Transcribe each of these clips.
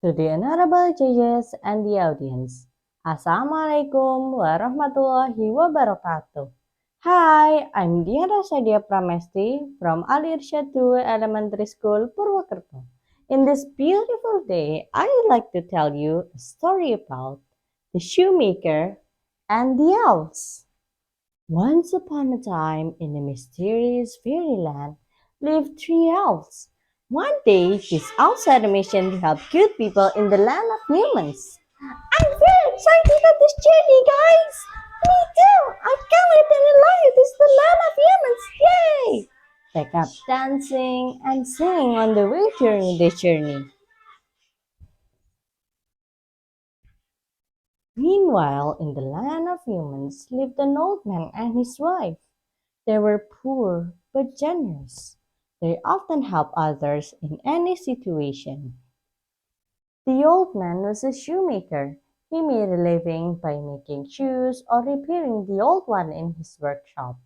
to the honorable judges and the audience. Assalamualaikum warahmatullahi wabarakatuh. Hi, I'm Diana Sadia Pramesti from Al Irsyad 2 Elementary School, Purwokerto. In this beautiful day, I'd like to tell you a story about the shoemaker and the elves. Once upon a time, in a mysterious fairyland, lived three elves. One day, these elves had a mission to help good people in the land of humans. I'm very excited about this journey, guys! Me too! I can't wait any longer! This is the land of humans! Yay! They kept dancing and singing on the way during the journey. Meanwhile, in the land of humans lived an old man and his wife. They were poor but generous. They often helped others in any situation. The old man was a shoemaker. He made a living by making shoes or repairing the old one in his workshop.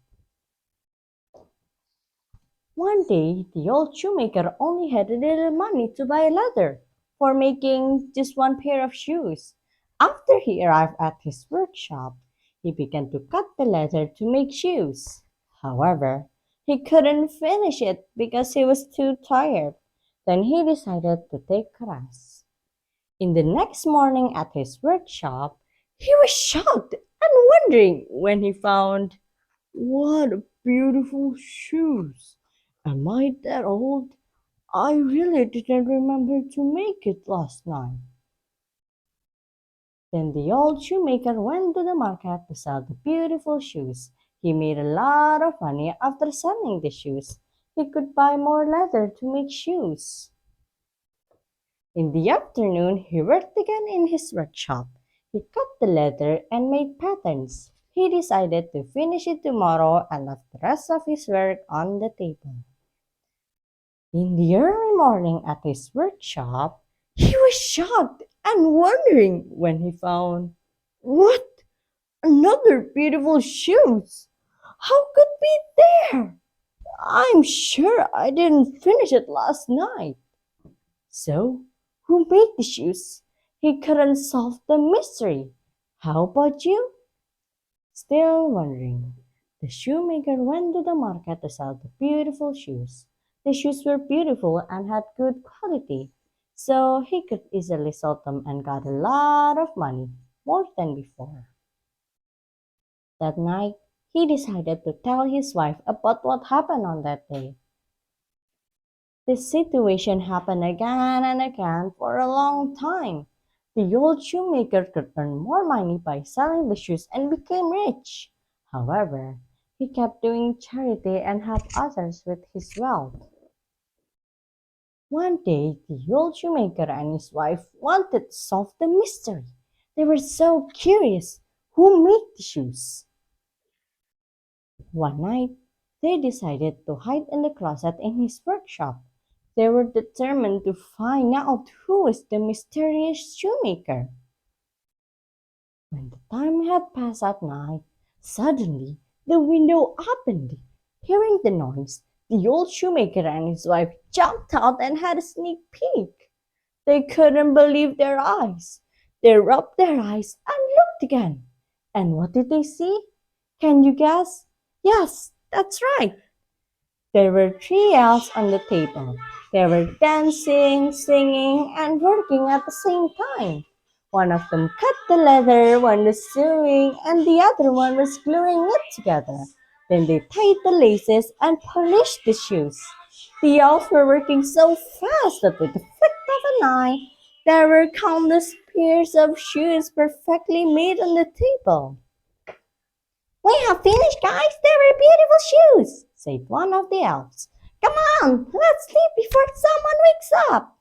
One day, the old shoemaker only had a little money to buy leather for making just one pair of shoes. After he arrived at his workshop, he began to cut the leather to make shoes. However, he couldn't finish it because he was too tired. Then he decided to take a rest. In the next morning at his workshop, he was shocked and wondering when he found what beautiful shoes. Am I that old? I really didn't remember to make it last night. Then the old shoemaker went to the market to sell the beautiful shoes. He made a lot of money after selling the shoes. He could buy more leather to make shoes. In the afternoon, he worked again in his workshop. He cut the leather and made patterns. He decided to finish it tomorrow and left the rest of his work on the table. In the early morning at his workshop, he was shocked and wondering when he found, what? Another beautiful shoes! How could be there? I'm sure I didn't finish it last night. So, who made the shoes? He couldn't solve the mystery. How about you? Still wondering, the shoemaker went to the market to sell the beautiful shoes. The shoes were beautiful and had good quality, so he could easily sell them and got a lot of money, more than before. That night, he decided to tell his wife about what happened on that day. This situation happened again and again for a long time. The old shoemaker could earn more money by selling the shoes and became rich. However, he kept doing charity and helped others with his wealth. One day, the old shoemaker and his wife wanted to solve the mystery. They were so curious. Who made the shoes? One night, they decided to hide in the closet in his workshop. They were determined to find out who was the mysterious shoemaker. When the time had passed at night, suddenly the window opened. Hearing the noise, the old shoemaker and his wife jumped out and had a sneak peek. They couldn't believe their eyes. They rubbed their eyes and looked again. And what did they see? Can you guess? Yes, that's right. There were three elves on the table. They were dancing, singing, and working at the same time. One of them cut the leather, one was sewing, and the other one was gluing it together. Then they tied the laces and polished the shoes. The elves were working so fast that with the flick of an eye, there were countless pairs of shoes perfectly made on the table. We have finished, guys. They were beautiful shoes, said one of the elves. Come on, let's leave before someone wakes up.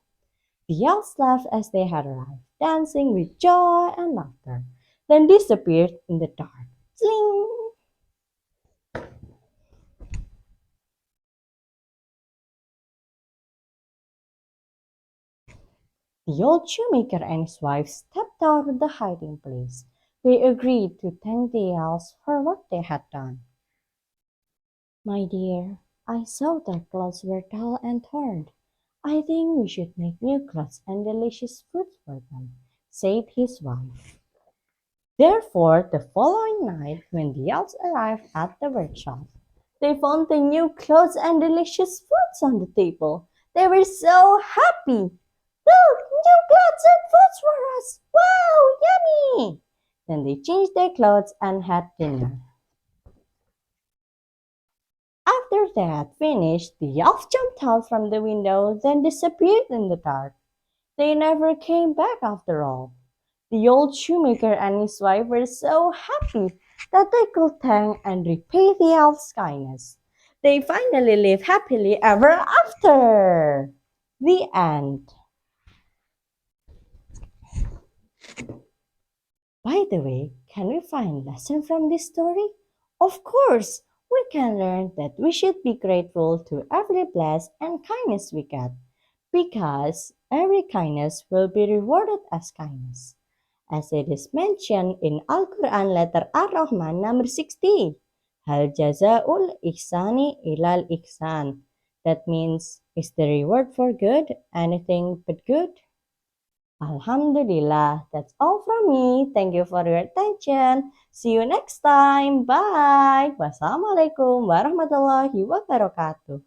The elves laughed as they had arrived, dancing with joy and laughter, then disappeared in the dark. Sling! The old shoemaker and his wife stepped out of the hiding place. They agreed to thank the elves for what they had done. My dear, I saw their clothes were dull and torn. I think we should make new clothes and delicious food for them, said his wife. Therefore, the following night, when the elves arrived at the workshop, they found the new clothes and delicious foods on the table. They were so happy. Look, new clothes and foods for us! Wow, yummy! Then they changed their clothes and had dinner. After they had finished, the elf jumped out from the window, then disappeared in the dark. They never came back after all. The old shoemaker and his wife were so happy that they could thank and repay the elf's kindness. They finally lived happily ever after. The end. By the way, can we find lesson from this story? Of course, we can learn that we should be grateful to every bless and kindness we get, because every kindness will be rewarded as kindness, as it is mentioned in Al-Quran letter Ar-Rahman number 60. Hal jazaul ihsani ilal ihsan. That means, is the reward for good anything but good? Alhamdulillah, that's all from me. Thank you for your attention. See you next time. Bye. Wassalamualaikum warahmatullahi wabarakatuh.